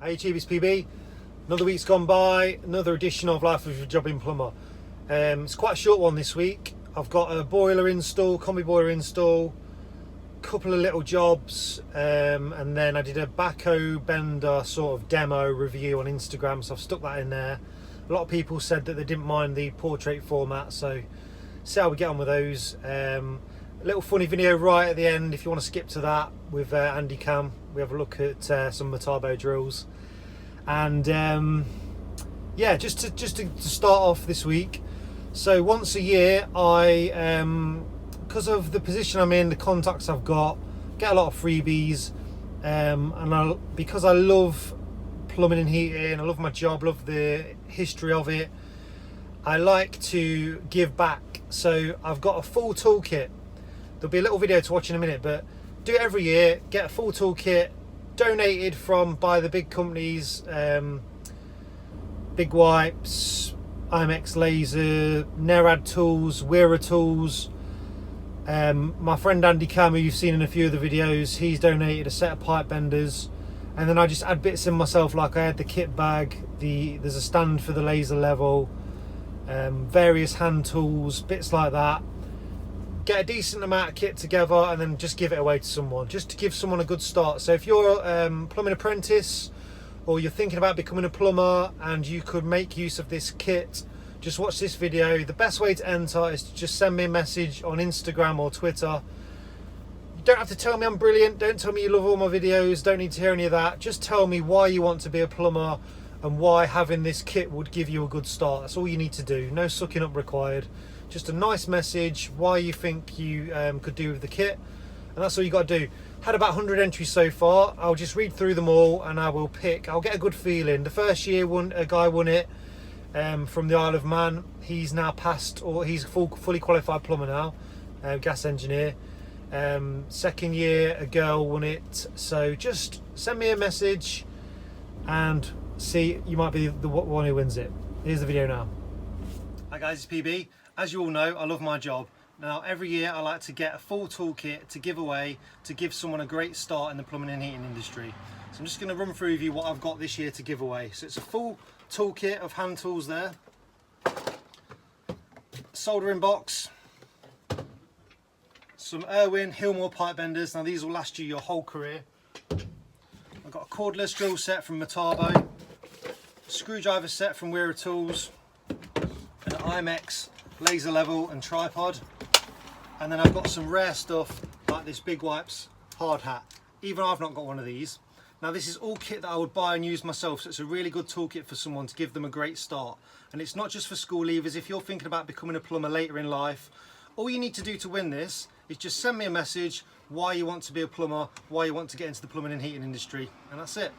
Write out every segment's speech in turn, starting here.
Hey YouTube, it's PB. Another week's gone by, another edition of Life of a Jobbing Plumber. It's quite a short one this week. I've got a boiler install, combi boiler install, a couple of little jobs, and then I did a backhoe bender sort of demo review on Instagram, so I've stuck that in there. A lot of people said that they didn't mind the portrait format, so see how we get on with those. A little funny video right at the end if you want to skip to that with Andy Cam. We have a look at some Untitled drills, and yeah, just to start off this week. So once a year, I because of the position I'm in, the contacts I've got, get a lot of freebies, and because I love plumbing and heating, I love my job, love the history of it, I like to give back. So I've got a full toolkit. There'll be a little video to watch in a minute, but do it every year. Get a full toolkit donated by the big companies, Big Wipes, IMX Laser, Nerad Tools, Weira Tools. My friend Andy Cam, who you've seen in a few of the videos, he's donated a set of pipe benders, and then I just add bits in myself, like I had the kit bag, there's a stand for the laser level, various hand tools, bits like that. Get a decent amount of kit together and then just give it away to someone, just to give someone a good start. So if you're a plumbing apprentice, or you're thinking about becoming a plumber and you could make use of this kit, just watch this video. The best way to enter is to just send me a message on Instagram or Twitter. You don't have to tell me I'm brilliant, don't tell me you love all my videos, don't need to hear any of that. Just tell me why you want to be a plumber and why having this kit would give you a good start. That's all you need to do. No sucking up required. Just a nice message why you think you could do with the kit, and that's all you got to do. Had about 100 entries so far. I'll just read through them all and I will pick. I'll get a good feeling. The first year a guy won it from the Isle of Man. He's now passed, or he's a fully qualified plumber now, gas engineer. Second year a girl won it. So just send me a message and see, you might be the one who wins it. Here's the video now. Hi guys, it's PB. As you all know, I love my job. Now every year I like to get a full toolkit to give away, to give someone a great start in the plumbing and heating industry. So I'm just going to run through with you what I've got this year to give away. So it's a full toolkit of hand tools there, soldering box, some Irwin Hillmore pipe benders. Now these will last you your whole career. I've got a cordless drill set from Metabo, a screwdriver set from Weira Tools, an IMX laser level and tripod, and then I've got some rare stuff like this Big Wipes hard hat. Even I've not got one of these. Now this is all kit that I would buy and use myself, so it's a really good toolkit for someone to give them a great start. And it's not just for school leavers. If you're thinking about becoming a plumber later in life, all you need to do to win this is just send me a message why you want to be a plumber, why you want to get into the plumbing and heating industry, and that's it.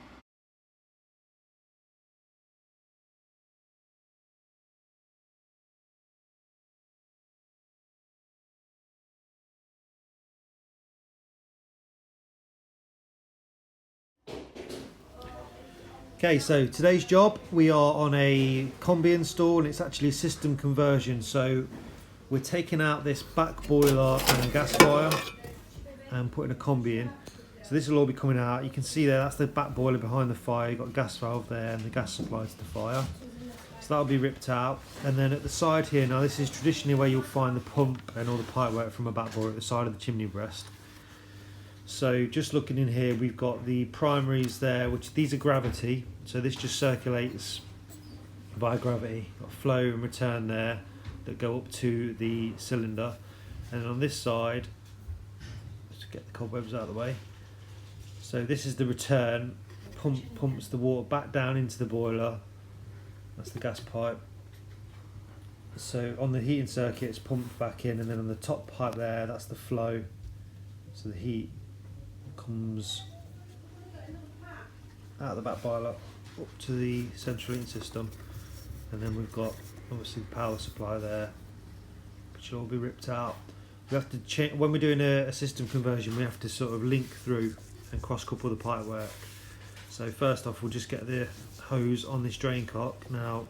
Okay, so today's job, we are on a combi install, and it's actually a system conversion. So we're taking out this back boiler and gas fire and putting a combi in. So this will all be coming out. You can see there, that's the back boiler behind the fire. You've got a gas valve there and the gas supply to the fire. So that'll be ripped out. And then at the side here, now this is traditionally where you'll find the pump and all the pipe work from a back boiler at the side of the chimney breast. So just looking in here, we've got the primaries there, which these are gravity. So this just circulates via gravity. Got flow and return there that go up to the cylinder. And on this side, let's get the cobwebs out of the way. So this is the return, pumps the water back down into the boiler. That's the gas pipe. So on the heating circuit, it's pumped back in, and then on the top pipe there, that's the flow. So the heat comes out of the back boiler up to the central heating system, and then we've got obviously the power supply there, which will all be ripped out. We have to change when we're doing a system conversion. We have to sort of link through and cross couple the pipe work. So first off, we'll just get the hose on this drain cock. Now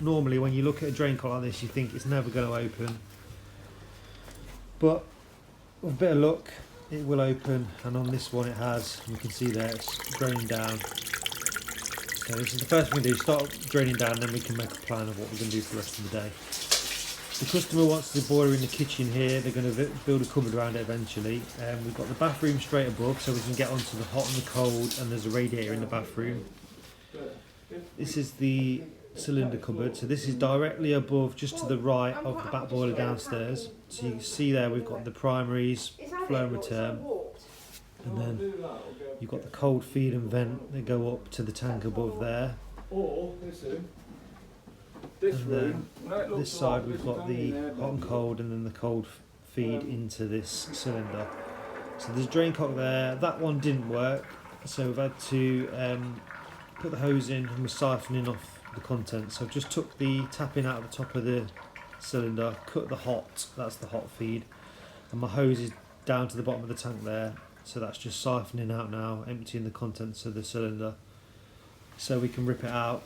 normally when you look at a drain cock like this, you think it's never going to open, but with a bit of luck it will open, and on this one it has. You can see there it's draining down. So this is the first thing we do, start draining down, then we can make a plan of what we're going to do for the rest of the day. The customer wants the boiler in the kitchen here. They're going to build a cupboard around it eventually. We've got the bathroom straight above so we can get onto the hot and the cold, and there's a radiator in the bathroom. This is the cylinder cupboard, so this is directly above, just to the right of the back boiler downstairs. So you can see there we've got the primaries, flow and return, and then you've got the cold feed and vent that go up to the tank above there. And then this side we've got the hot and cold, and then the cold feed into this cylinder. So there's a drain cock there. That one didn't work, so we've had to put the hose in, and we're siphoning off the contents. So I've just took the tapping out of the top of the cylinder, cut the hot, that's the hot feed, and my hose is down to the bottom of the tank there. So that's just siphoning out now, emptying the contents of the cylinder, so we can rip it out.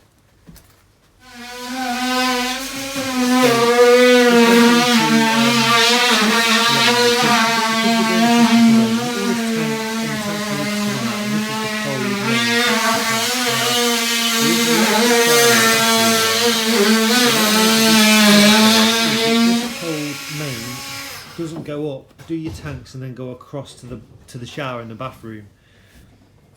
Doesn't go up, do your tanks and then go across to the shower in the bathroom.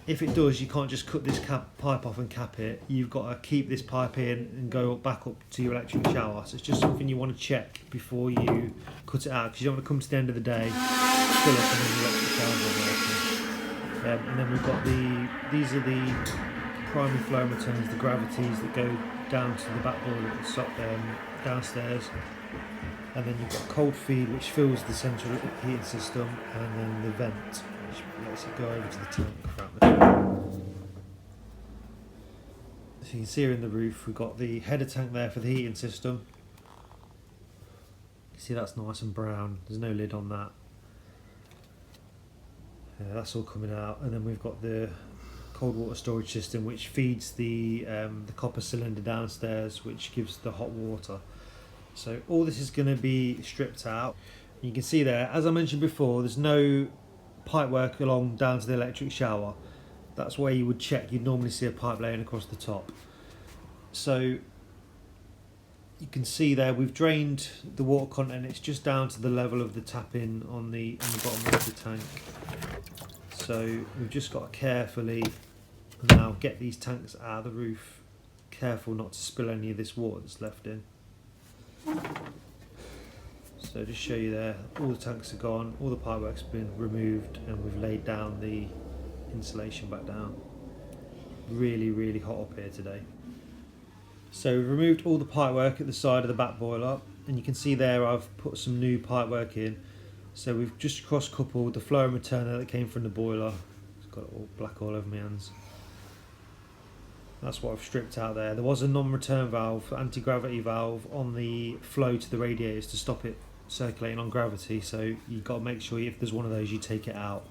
If it does, you can't just cut this pipe off and cap it. You've got to keep this pipe in and go back up to your electric shower. So it's just something you want to check before you cut it out, because you don't want to come to the end of the day, fill up, and then the electric shower's not working. And then we've got these are the primary flow returns, the gravities that go down to the back boiler at the top, downstairs. And then you've got cold feed, which fills the central heating system, and then the vent, which lets it go over to the tank for atmosphere. So you can see here in the roof, we've got the header tank there for the heating system. You see that's nice and brown, there's no lid on that. That's all coming out, and then we've got the cold water storage system, which feeds the copper cylinder downstairs, which gives the hot water. So all this is going to be stripped out. You can see there, as I mentioned before, there's no pipe work along down to the electric shower. That's where you would check. You'd normally see a pipe laying across the top. So you can see there we've drained the water content. It's just down to the level of the tap-in on the bottom of the tank. So we've just got to carefully now get these tanks out of the roof. Careful not to spill any of this water that's left in. So just show you there, all the tanks are gone, all the pipework's been removed, and we've laid down the insulation back down. Really hot up here today. So we've removed all the pipework at the side of the back boiler, and you can see there I've put some new pipework in. So we've just cross coupled the flow and returner that came from the boiler. It's got it all black all over my hands. That's what I've stripped out there. There was a non-return valve, anti-gravity valve, on the flow to the radiators to stop it circulating on gravity, so you've got to make sure if there's one of those you take it out.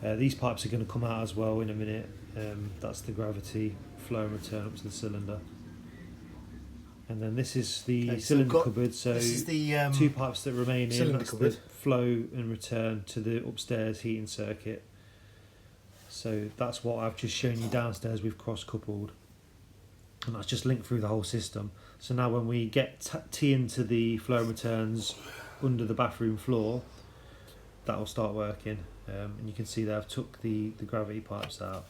These pipes are going to come out as well in a minute. That's the gravity flow and return up to the cylinder. And then this is the cylinder cupboard, so this is the two pipes that remain in. That's cupboard. The flow and return to the upstairs heating circuit. So that's what I've just shown you downstairs. We've cross-coupled, and that's just linked through the whole system. So now when we get T into the flow and returns under the bathroom floor, that will start working. And you can see there I've took the gravity pipes out.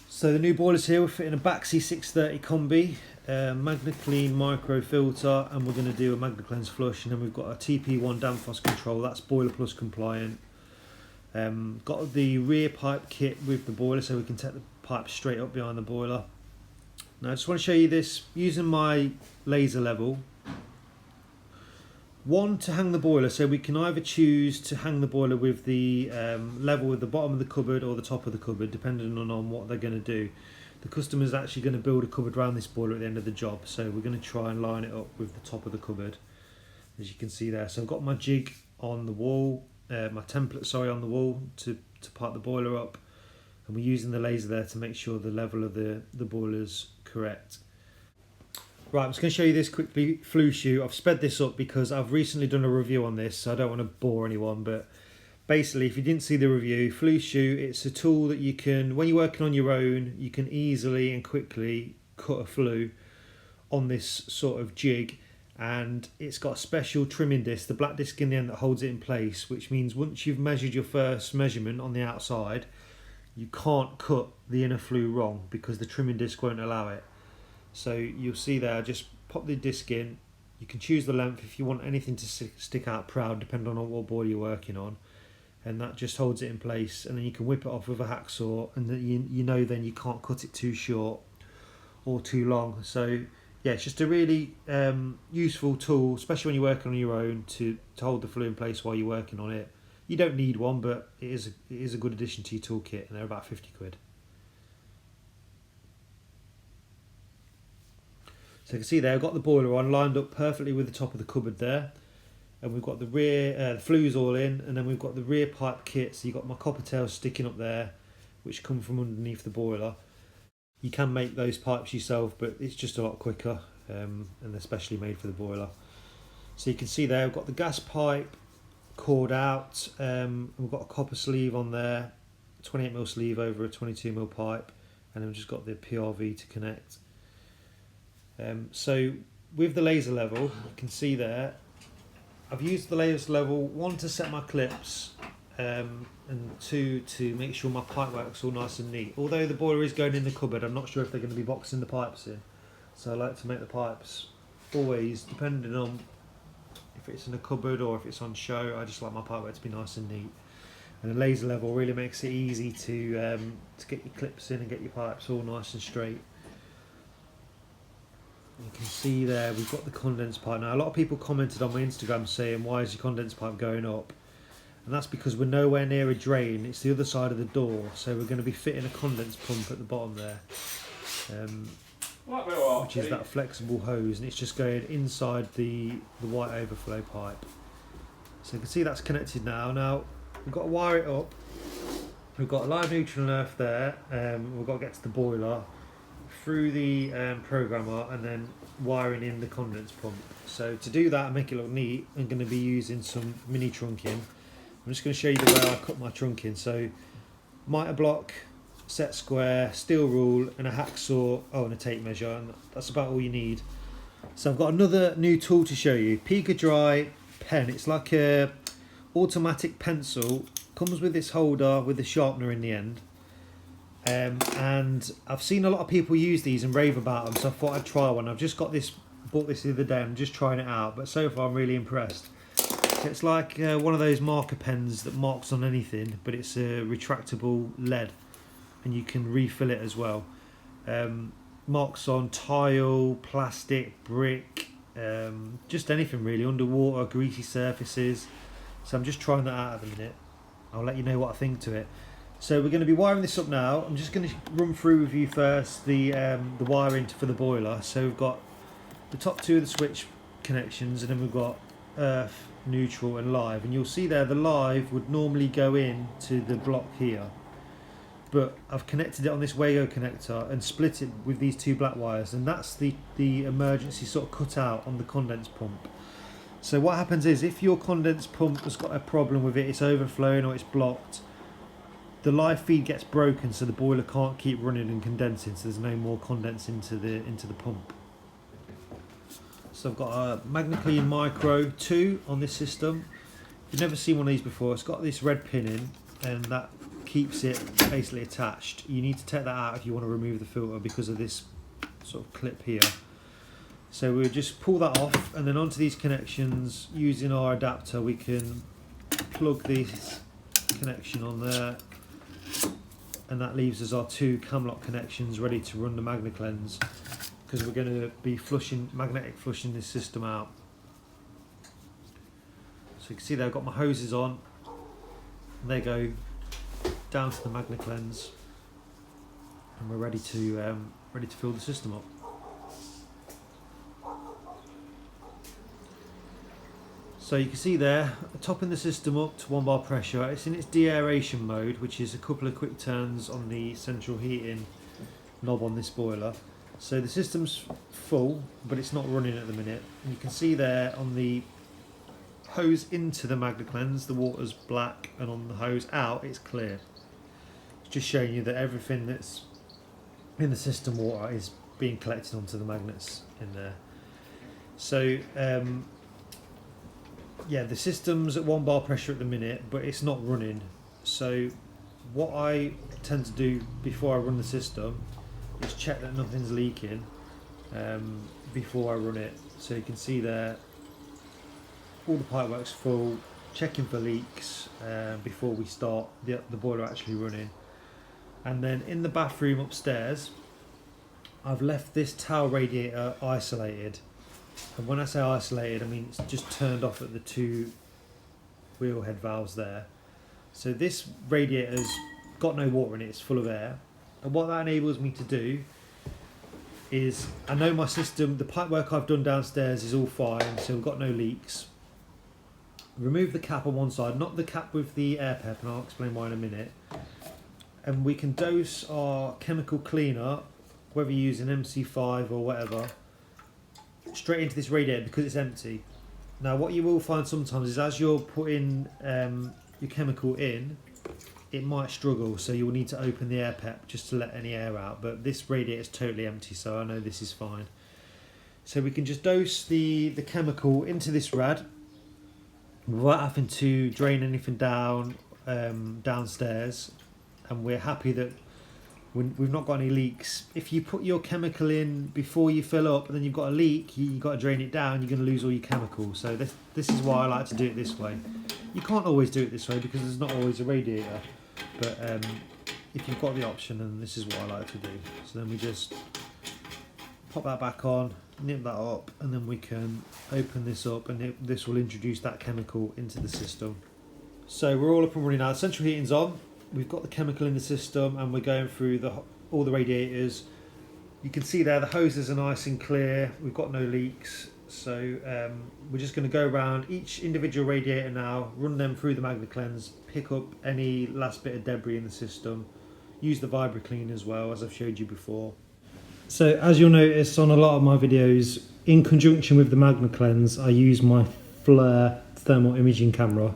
So the new boilers here, we're fitting a Baxi 630 combi, MagnaClean micro filter, and we're going to do a MagnaCleanse flush, and then we've got a TP1 Danfoss control, that's Boiler Plus compliant. Got the rear pipe kit with the boiler, so we can take the pipe straight up behind the boiler. Now I just want to show you this using my laser level. One, to hang the boiler, so we can either choose to hang the boiler with the level with the bottom of the cupboard or the top of the cupboard, depending on what they're going to do. The customer's actually going to build a cupboard around this boiler at the end of the job, so we're going to try and line it up with the top of the cupboard, as you can see there. So I've got my jig on the wall, my template on the wall to part the boiler up, and we're using the laser there to make sure the level of the boiler's correct. Right, I'm just going to show you this quickly, flue shoot. I've sped this up because I've recently done a review on this, so I don't want to bore anyone, but Basically, if you didn't see the review, flue shoot, it's a tool that you can, when you're working on your own, you can easily and quickly cut a flue on this sort of jig, and it's got a special trimming disc, the black disc in the end, that holds it in place, which means once you've measured your first measurement on the outside, you can't cut the inner flue wrong because the trimming disc won't allow it. So you'll see there, just pop the disc in. You can choose the length if you want anything to stick out proud, depending on what boiler you're working on, and that just holds it in place, and then you can whip it off with a hacksaw, and then you know then you can't cut it too short or too long. So yeah, it's just a really useful tool, especially when you're working on your own, to hold the flue in place while you're working on it. You don't need one, but it is a good addition to your toolkit, and they're about 50 quid. So you can see there, I've got the boiler on, lined up perfectly with the top of the cupboard there. And we've got the rear, the flues all in, and then we've got the rear pipe kit. So you've got my copper tails sticking up there, which come from underneath the boiler. You can make those pipes yourself, but it's just a lot quicker, and they're specially made for the boiler. So you can see there, we've got the gas pipe cored out. We've got a copper sleeve on there, 28mm sleeve over a 22mm pipe, and then we've just got the PRV to connect. So with the laser level, you can see there, I've used the laser level, 1 to set my clips, and 2 to make sure my pipe work's all nice and neat. Although the boiler is going in the cupboard, I'm not sure if they're going to be boxing the pipes in. So I like to make the pipes always, depending on if it's in a cupboard or if it's on show, I just like my pipework to be nice and neat. And the laser level really makes it easy to get your clips in and get your pipes all nice and straight. You can see there we've got the condense pipe. Now a lot of people commented on my Instagram saying, why is your condense pipe going up? And that's because we're nowhere near a drain, it's the other side of the door, so we're going to be fitting a condense pump at the bottom there, which is that flexible hose, and it's just going inside the white overflow pipe. So you can see that's connected now. Now we've got to wire it up. We've got a live neutral and earth there, we've got to get to the boiler through the programmer, and then wiring in the condense pump. So to do that and make it look neat, I'm going to be using some mini trunking. I'm just going to show you the way I cut my trunking. So mitre block, set square, steel rule, and a hacksaw, and a tape measure, and that's about all you need. So I've got another new tool to show you, Pika Dry pen. It's like a automatic pencil, comes with this holder with the sharpener in the end. And I've seen a lot of people use these and rave about them, so I thought I'd try one. I've just bought this the other day, I'm just trying it out, but so far I'm really impressed. So it's like one of those marker pens that marks on anything, but it's a retractable lead, and you can refill it as well. Marks on tile, plastic, brick, just anything really, underwater, greasy surfaces. So I'm just trying that out at the minute. I'll let you know what I think to it. So we're going to be wiring this up now. I'm just going to run through with you first the wiring for the boiler. So we've got the top 2 of the switch connections, and then we've got earth, neutral and live. And you'll see there the live would normally go in to the block here, but I've connected it on this Wago connector and split it with these 2 black wires, and that's the emergency sort of cut out on the condense pump. So what happens is, if your condense pump has got a problem with it, it's overflowing or it's blocked, the live feed gets broken, so the boiler can't keep running and condensing, so there's no more condense into the pump. So I've got a MagnaClean Micro 2 on this system. If you've never seen one of these before, it's got this red pin in, and that keeps it basically attached. You need to take that out if you want to remove the filter because of this sort of clip here. So we'll just pull that off, and then onto these connections, using our adapter, we can plug this connection on there, and that leaves us our 2 camlock connections ready to run the MagnaCleanse, because we're going to be magnetic flushing this system out. So you can see there I've got my hoses on, and they go down to the MagnaCleanse, and we're ready to fill the system up. So you can see there, topping the system up to 1 bar pressure. It's in its de-aeration mode, which is a couple of quick turns on the central heating knob on this boiler. So the system's full, but it's not running at the minute. And you can see there on the hose into the MagnaCleanse, the water's black, and on the hose out, it's clear. It's just showing you that everything that's in the system water is being collected onto the magnets in there. So yeah, the system's at 1 bar pressure at the minute, but it's not running. So what I tend to do before I run the system is check that nothing's leaking before I run it. So you can see there all the pipework's full, checking for leaks before we start the boiler actually running. And then in the bathroom upstairs, I've left this towel radiator isolated. And when I say isolated, I mean it's just turned off at the 2 wheel head valves there. So this radiator's got no water in it, it's full of air. And what that enables me to do is, I know my system, the pipework I've done downstairs is all fine, so we've got no leaks. Remove the cap on one side, not the cap with the air pep, and I'll explain why in a minute. And we can dose our chemical cleaner, whether you use an MC5 or whatever, straight into this radiator because it's empty. Now what you will find sometimes is as you're putting your chemical in, it might struggle, so you will need to open the air pep just to let any air out, but this radiator is totally empty, so I know this is fine. So we can just dose the chemical into this rad without having to drain anything down downstairs, and we're happy that we've not got any leaks. If you put your chemical in before you fill up and then you've got a leak, you've got to drain it down, you're going to lose all your chemicals. So this is why I like to do it this way. You can't always do it this way because there's not always a radiator, but if you've got the option, then this is what I like to do. So then we just pop that back on, nip that up, and then we can open this up, and this will introduce that chemical into the system. So we're all up and running now. Central heating's on. We've got the chemical in the system, and we're going through all the radiators. You can see there the hoses are nice and clear. We've got no leaks. So we're just going to go around each individual radiator now, run them through the MagnaCleanse, pick up any last bit of debris in the system, use the VibraClean as well, as I've showed you before. So as you'll notice on a lot of my videos, in conjunction with the MagnaCleanse, I use my Flare thermal imaging camera.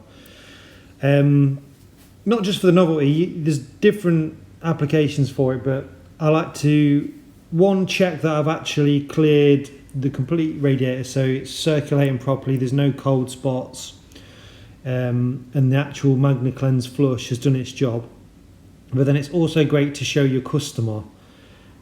Not just for the novelty, there's different applications for it, but I like to, one, check that I've actually cleared the complete radiator so it's circulating properly, there's no cold spots, and the actual MagnaCleanse flush has done its job. But then it's also great to show your customer.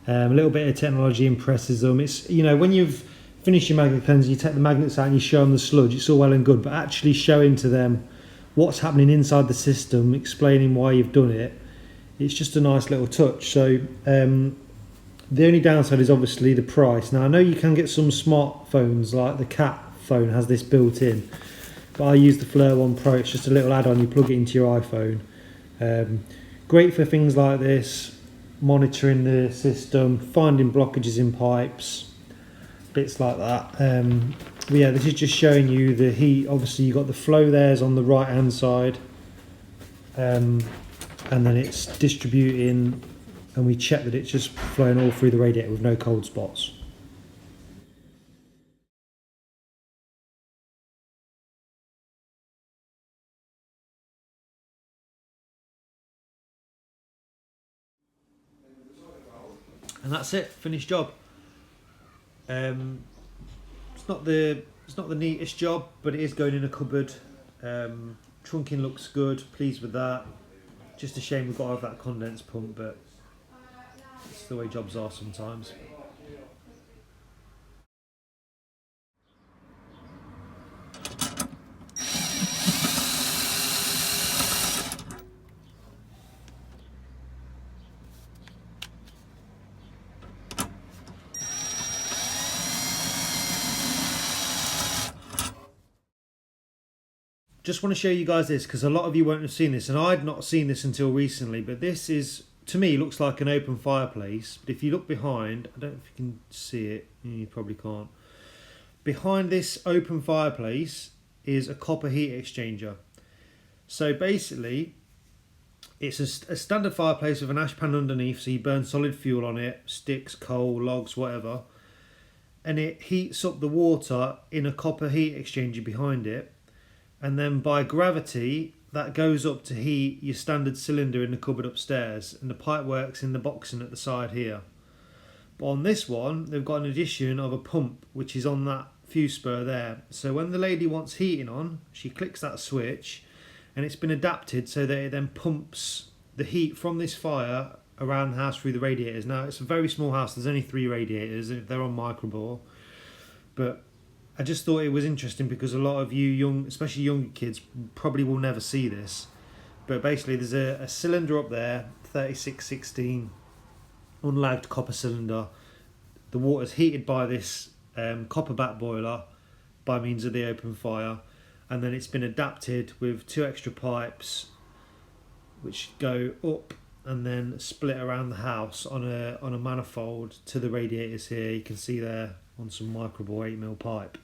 A little bit of technology impresses them. It's, you know, when you've finished your MagnaCleanse, you take the magnets out and you show them the sludge, it's all well and good, but actually showing to them what's happening inside the system, explaining why you've done it, it's just a nice little touch. So the only downside is obviously the price. Now I know you can get some smartphones, like the Cat phone has this built in, but I use the Flare One Pro. It's just a little add-on, you plug it into your iPhone. Great for things like this, monitoring the system, finding blockages in pipes, bits like that. But yeah, this is just showing you the heat. Obviously you've got the flow there's on the right hand side, and then it's distributing, and we check that it's just flowing all through the radiator with no cold spots. And that's it, finished job. It's not the neatest job, but it is going in a cupboard. Trunking looks good, pleased with that. Just a shame we've got to have that condense pump, but it's the way jobs are sometimes. Just want to show you guys this because a lot of you won't have seen this, and I'd not seen this until recently, but this is, to me, looks like an open fireplace. But if you look behind, I don't know if you can see it, you probably can't. Behind this open fireplace is a copper heat exchanger. So basically, it's a standard fireplace with an ash pan underneath, so you burn solid fuel on it, sticks, coal, logs, whatever. And it heats up the water in a copper heat exchanger behind it. and then by gravity that goes up to heat your standard cylinder in the cupboard upstairs, and the pipe works in the boxing at the side here. But on this one they've got an addition of a pump which is on that fuse spur there, so when the lady wants heating on, she clicks that switch and it's been adapted so that it then pumps the heat from this fire around the house through the radiators. Now it's a very small house, there's only 3 radiators, they're on microbore, but I just thought it was interesting because a lot of you young, especially younger kids, probably will never see this. But basically there's a cylinder up there, 3616 unlagged copper cylinder. The water's heated by this copper back boiler by means of the open fire, and then it's been adapted with 2 extra pipes which go up and then split around the house on a manifold to the radiators here. You can see there on some microbore 8mm pipe.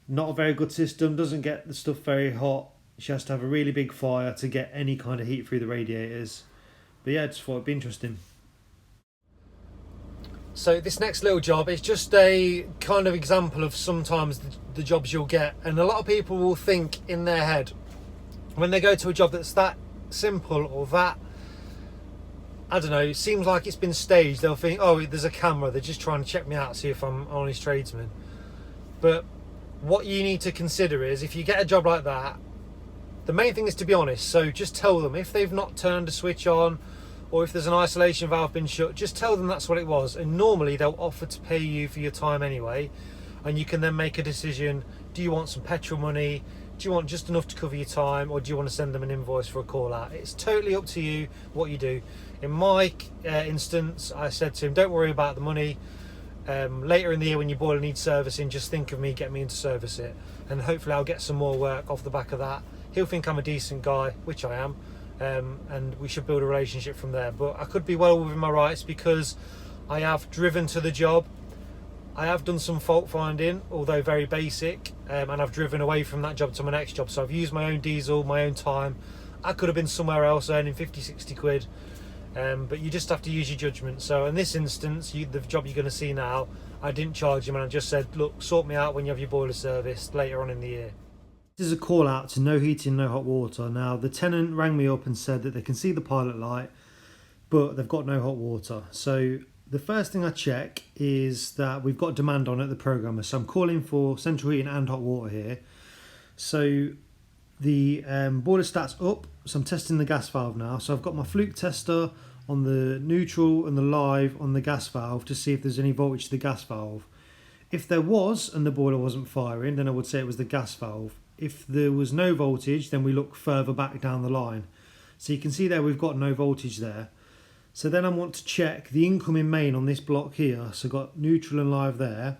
Not a very good system, doesn't get the stuff very hot. She has to have a really big fire to get any kind of heat through the radiators. But yeah, I just thought it'd be interesting. So this next little job is just a kind of example of sometimes the jobs you'll get, and a lot of people will think in their head when they go to a job that's that simple or that, I don't know, seems like it's been staged, they'll think, oh, there's a camera, they're just trying to check me out, see if I'm an honest tradesman. But what you need to consider is, if you get a job like that, the main thing is to be honest. So just tell them if they've not turned a switch on, or if there's an isolation valve been shut, just tell them that's what it was, and normally they'll offer to pay you for your time anyway, and you can then make a decision. Do you want some petrol money? Do you want just enough to cover your time, or do you want to send them an invoice for a call out? It's totally up to you what you do. In my instance, I said to him, don't worry about the money. Later in the year when your boiler needs servicing, just think of me, get me in to service it, and hopefully I'll get some more work off the back of that. He'll think I'm a decent guy, which I am, and we should build a relationship from there. But I could be well within my rights because I have driven to the job, I have done some fault finding, although very basic, and I've driven away from that job to my next job. So I've used my own diesel, my own time. I could have been somewhere else earning 50, 60 quid, but you just have to use your judgment. So in this instance, the job you're going to see now, I didn't charge him, and I just said, look, sort me out when you have your boiler serviced later on in the year. This is a call out to no heating, no hot water. Now the tenant rang me up and said that they can see the pilot light, but they've got no hot water. So the first thing I check is that we've got demand on at the programmer. So I'm calling for central heating and hot water here. So the boiler starts up, so I'm testing the gas valve now. So I've got my fluke tester on the neutral and the live on the gas valve to see if there's any voltage to the gas valve. If there was and the boiler wasn't firing, then I would say it was the gas valve. If there was no voltage, then we look further back down the line. So you can see there we've got no voltage there. So then I want to check the incoming main on this block here. So I've got neutral and live there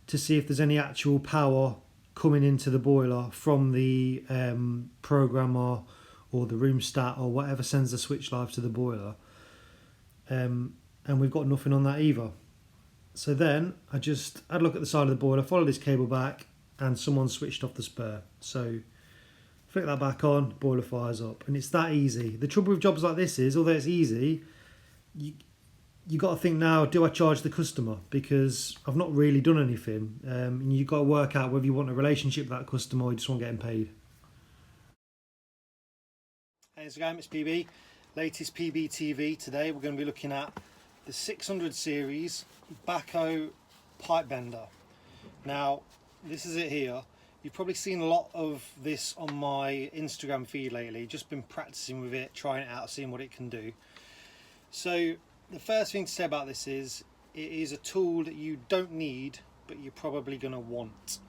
to see if there's any actual power coming into the boiler from the programmer or the room stat or whatever sends the switch live to the boiler. And we've got nothing on that either. So then I'd look at the side of the boiler, follow this cable back, and someone switched off the spur. So flick that back on, boiler fires up, and it's that easy. The trouble with jobs like this is, although it's easy, you got to think now, do I charge the customer? Because I've not really done anything, and you've got to work out whether you want a relationship with that customer or you just want getting paid. Hey, how's it going? It's PB, latest PB TV. Today we're going to be looking at the 600 series backhoe pipe bender. Now this is it here. You've probably seen a lot of this on my Instagram feed lately, just been practicing with it, trying it out, seeing what it can do. So the first thing to say about this is, it is a tool that you don't need, but you're probably going to want.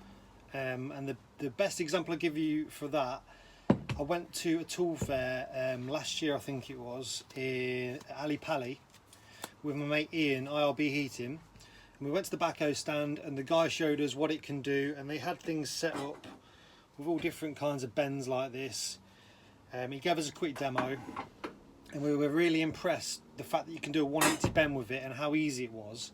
And the best example I give you for that, I went to a tool fair last year, I think it was, in Ali Pali with my mate Ian, IRB Heating. And we went to the backhoe stand and the guy showed us what it can do, and they had things set up with all different kinds of bends like this. He gave us a quick demo and we were really impressed the fact that you can do a 180 bend with it and how easy it was.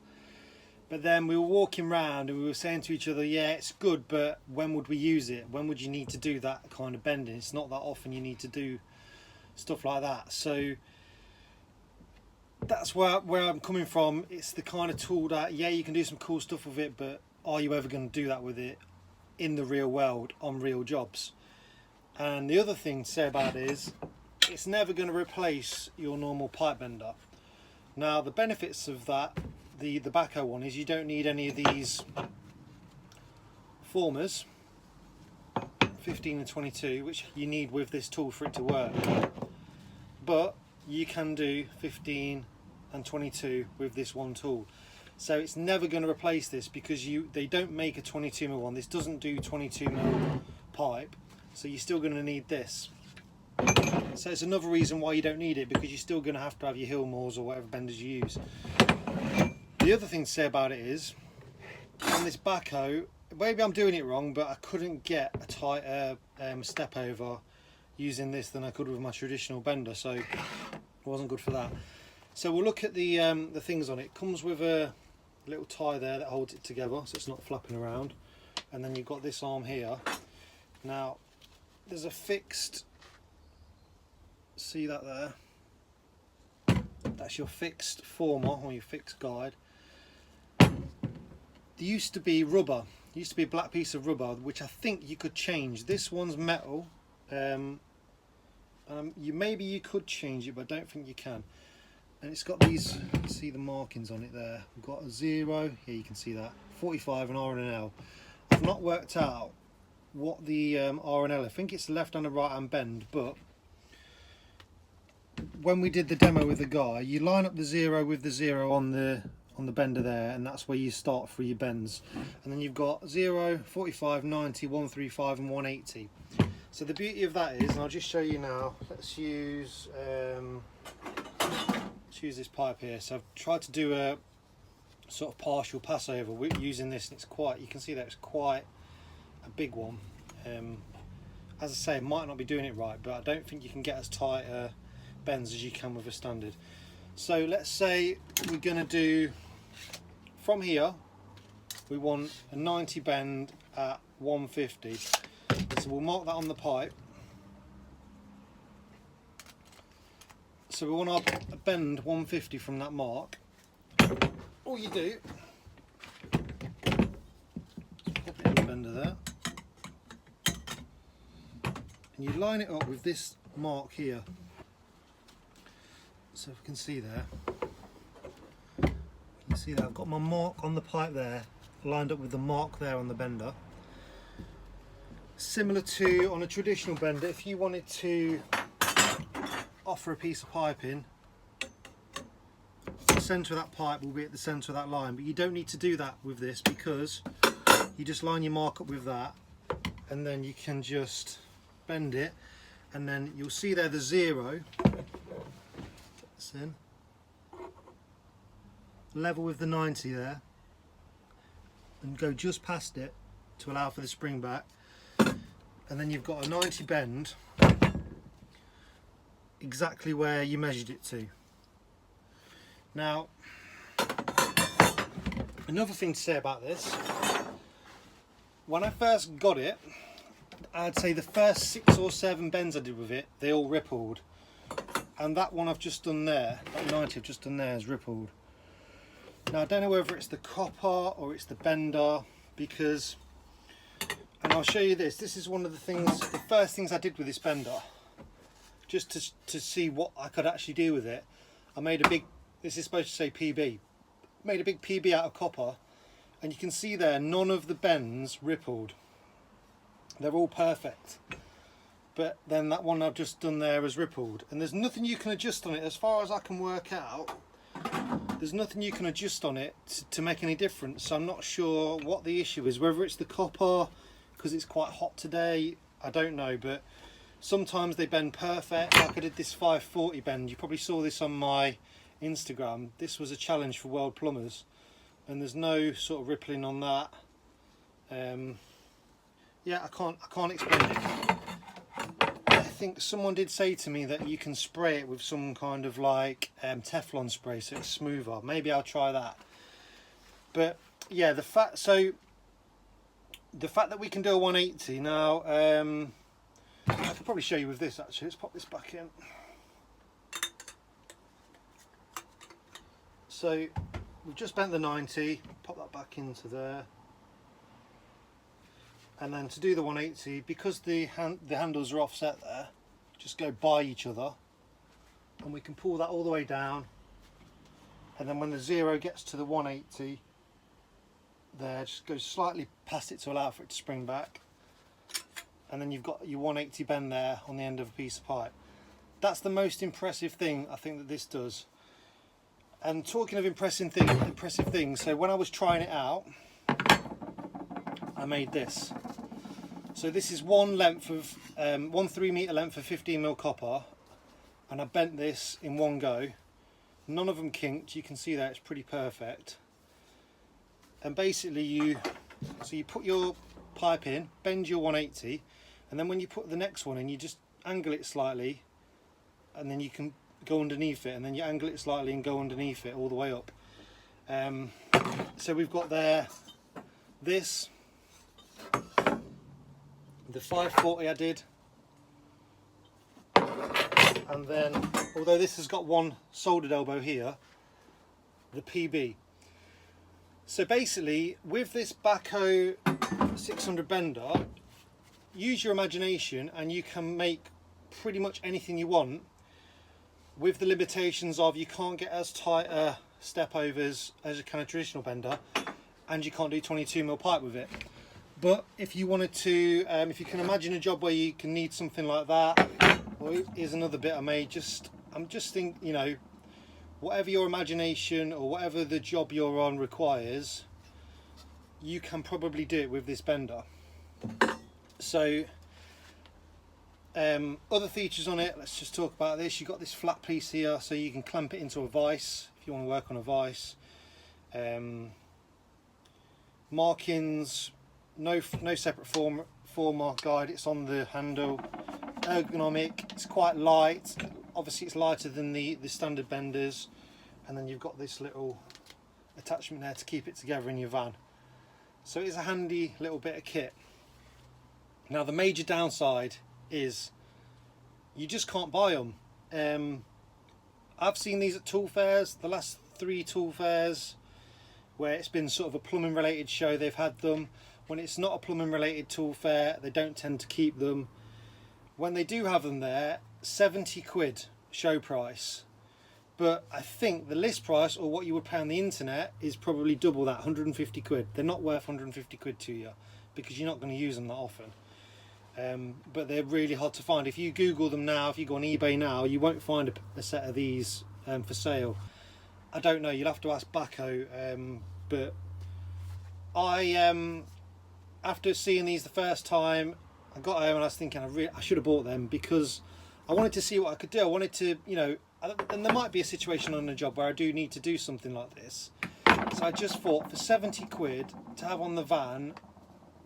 But then we were walking around and we were saying to each other, yeah, it's good, but when would we use it? When would you need to do that kind of bending? It's not that often you need to do stuff like that. So that's where I'm coming from. It's the kind of tool that, yeah, you can do some cool stuff with it, but are you ever going to do that with it in the real world on real jobs? And the other thing to say about it is it's never going to replace your normal pipe bender. Now the benefits of that, the backhoe one, is you don't need any of these formers, 15 and 22, which you need with this tool for it to work. But you can do 15 and 22 with this one tool. So it's never going to replace this, because they don't make a 22mm one. This doesn't do 22mm pipe, so you're still going to need this. So it's another reason why you don't need it, because you're still going to have your Hillmores or whatever benders you use. The other thing to say about it is, on this backhoe, maybe I'm doing it wrong, but I couldn't get a tighter step over using this than I could with my traditional bender, so it wasn't good for that. So we'll look at the things on it. It comes with a little tie there that holds it together so it's not flapping around, and then you've got this arm here. Now there's a fixed, see that there? That's your fixed former or your fixed guide. There used to be rubber, there used to be a black piece of rubber which I think you could change. This one's metal, maybe you could change it, but I don't think you can. And it's got these, see the markings on it there. We've got a 0, here you can see that, 45 and R and L. I've not worked out what the R and L, I think it's left and a right hand bend, but when we did the demo with the guy, you line up the 0 with the 0 on the bender there, and that's where you start for your bends. And then you've got 0, 45, 90, 135 and 180. So the beauty of that is, and I'll just show you now, let's use this pipe here. So I've tried to do a sort of partial passover using this, and it's quite, you can see that it's quite a big one. As I say, I might not be doing it right, but I don't think you can get as tight bends as you can with a standard. So let's say we're going to do, from here we want a 90 bend at 150, so we'll mark that on the pipe. So we want to bend 150 from that mark. All you do, pop it in the bender there, and you line it up with this mark here. So if you can see there, you can see that I've got my mark on the pipe there, lined up with the mark there on the bender. Similar to on a traditional bender, if you wanted to offer a piece of pipe in, the centre of that pipe will be at the centre of that line, but you don't need to do that with this, because you just line your mark up with that, and then you can just bend it, and then you'll see there the 0 in level with the 90 there, and go just past it to allow for the spring back, and then you've got a 90 bend exactly where you measured it to. Now another thing to say about this, when I first got it, I'd say the first 6 or 7 bends I did with it, they all rippled. And that one I've just done there, that 90 I've just done there, is rippled. Now I don't know whether it's the copper or it's the bender, because, and I'll show you this, this is one of the things, the first things I did with this bender, just to see what I could actually do with it. I made a big, this is supposed to say PB, made a big PB out of copper, and you can see there none of the bends rippled. They're all perfect. But then that one I've just done there is rippled, and there's nothing you can adjust on it, as far as I can work out. There's nothing you can adjust on it to make any difference, so I'm not sure what the issue is, whether it's the copper because it's quite hot today, I don't know. But sometimes they bend perfect, like I did this 540 bend, you probably saw this on my Instagram. This was a challenge for World Plumbers, and there's no sort of rippling on that. Yeah, I can't explain it. I think someone did say to me that you can spray it with some kind of like Teflon spray so it's smoother. Maybe I'll try that. But yeah, the fact that we can do a 180 now, I could probably show you with this actually. Let's pop this back in. So we've just bent the 90, pop that back into there. And then to do the 180, because the handles are offset there, just go by each other, and we can pull that all the way down. And then when the 0 gets to the 180, there, just go slightly past it to allow for it to spring back. And then you've got your 180 bend there on the end of a piece of pipe. That's the most impressive thing I think that this does. And talking of impressive things, so when I was trying it out, I made this. So this is one 3-metre length of 15mm copper, and I bent this in one go. None of them kinked. You can see there it's pretty perfect. And basically you put your pipe in, bend your 180, and then when you put the next one in, you just angle it slightly, and then you can go underneath it, and then you angle it slightly and go underneath it all the way up. So we've got there this, the 540 I did, and then although this has got one soldered elbow here, the PB. So basically with this Backhoe 600 bender, use your imagination and you can make pretty much anything you want, with the limitations of you can't get as tight step overs as a kind of traditional bender, and you can't do 22mm pipe with it. But if you wanted to, if you can imagine a job where you can need something like that, well, here's another bit I made. I'm just thinking, you know, whatever your imagination or whatever the job you're on requires, you can probably do it with this bender. So other features on it, let's just talk about this. You've got this flat piece here, so you can clamp it into a vise if you want to work on a vise. Markings, no separate form mark guide, it's on the handle. Ergonomic, it's quite light, obviously it's lighter than the standard benders, and then you've got this little attachment there to keep it together in your van. So it's a handy little bit of kit. Now the major downside is you just can't buy them. I've seen these at tool fairs, the last 3 tool fairs where it's been sort of a plumbing related show, they've had them. When it's not a plumbing related tool fair, they don't tend to keep them. When they do have them there, 70 quid show price. But I think the list price, or what you would pay on the internet, is probably double that, 150 quid. They're not worth 150 quid to you because you're not going to use them that often. But they're really hard to find. If you Google them now, if you go on eBay now, you won't find a set of these for sale. I don't know, you'll have to ask Backhoe. But I, after seeing these the first time, I got home and I was thinking I should have bought them, because I wanted to see what I could do. I wanted to, you know, and there might be a situation on a job where I do need to do something like this. So I just thought for 70 quid to have on the van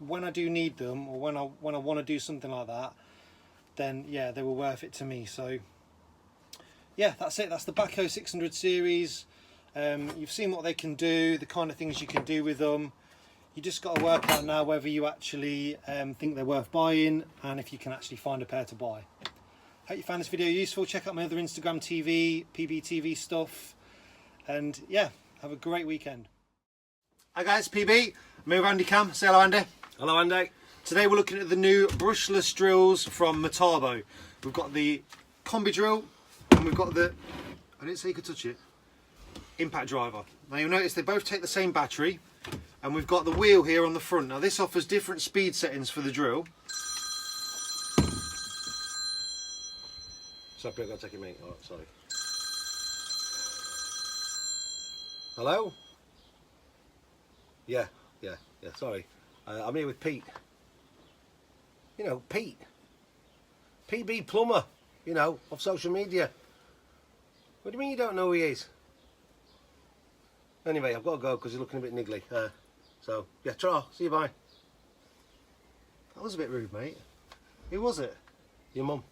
when I do need them, or when I want to do something like that, then yeah, they were worth it to me. So yeah, that's it. That's the Backhoe 600 series. You've seen what they can do, the kind of things you can do with them. You just got to work out now whether you actually think they're worth buying, and if you can actually find a pair to buy. Hope you found this video useful. Check out my other Instagram TV, PBTV stuff, and yeah, have a great weekend. Hi guys, PB. I'm here with Andy Cam. Say hello, Andy. Hello, Andy. Today we're looking at the new brushless drills from Metabo. We've got the combi drill, and we've got the, I didn't say you could touch it, impact driver. Now you'll notice they both take the same battery, and we've got the wheel here on the front. Now this offers different speed settings for the drill. Sorry, I've got to take it, mate. Oh, sorry. Hello? Yeah, sorry. I'm here with Pete. You know, Pete. PB Plumber, you know, of social media. What do you mean you don't know who he is? Anyway, I've got to go because he's looking a bit niggly. So, yeah, ta-ra. See you, bye. That was a bit rude, mate. Who was it? Your mum.